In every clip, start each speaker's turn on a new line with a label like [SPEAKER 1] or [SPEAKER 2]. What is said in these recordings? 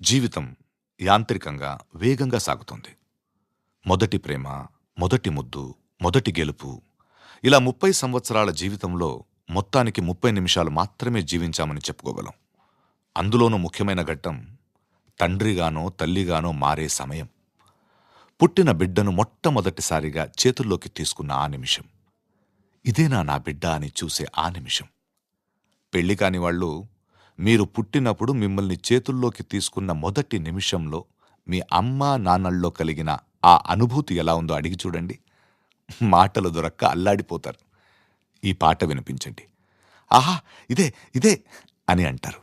[SPEAKER 1] జీవితం యాంత్రికంగా వేగంగా సాగుతుంది. మొదటి ప్రేమ, మొదటి ముద్దు, మొదటి గెలుపు, ఇలా 30 సంవత్సరాల జీవితంలో మొత్తానికి 30 నిమిషాలు మాత్రమే జీవించామని చెప్పుకోగలం. అందులోనూ ముఖ్యమైన ఘట్టం తండ్రిగానో తల్లిగానో మారే సమయం. పుట్టిన బిడ్డను మొట్టమొదటిసారిగా చేతుల్లోకి తీసుకున్న ఆ నిమిషం. ఇదేనా నా బిడ్డ అని చూసే ఆ నిమిషం. పెళ్లి కాని వాళ్ళు మీరు పుట్టినప్పుడు మిమ్మల్ని చేతుల్లోకి తీసుకున్న మొదటి నిమిషంలో మీ అమ్మా నాన్నల్లో కలిగిన ఆ అనుభూతి ఎలా ఉందో అడిగి చూడండి. మాటలు దొరక్క అల్లాడిపోతారు. ఈ పాట వినిపించండి. ఆహా, ఇదే ఇదే అని అంటారు.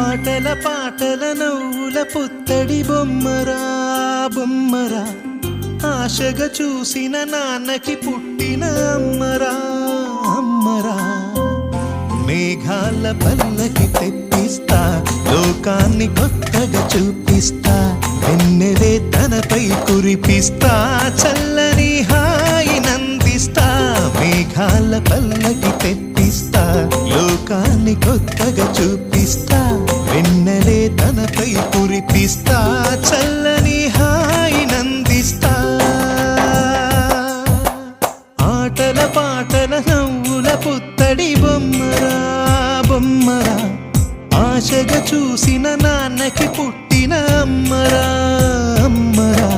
[SPEAKER 2] ఆటల పాటల నవ్వుల పుత్తడి బొమ్మరా బొమ్మరా, ఆశగా చూసిన నాన్నకి పుట్టిన అమ్మరా అమ్మరా. మేఘాల పల్లకి తెప్పిస్తా, లోకాన్ని కొత్తగా చూపిస్తా, వెన్నెలే తనపై కురిపిస్తా, చల్లని హాయి నందిస్తా. మేఘాల పల్లకి తెప్పిస్తా, లోకాన్ని కొత్తగా చూపిస్తా, వెన్నెలే తనపై కురిపిస్తా, చల్లని హాయి నందిస్తా. ఆటల పాటల నవ్వుల పుత్తడి బొమ్మరా బొమ్మరా, ఆశగా చూసిన నాన్నకి పుట్టిన అమ్మరా అమ్మరా.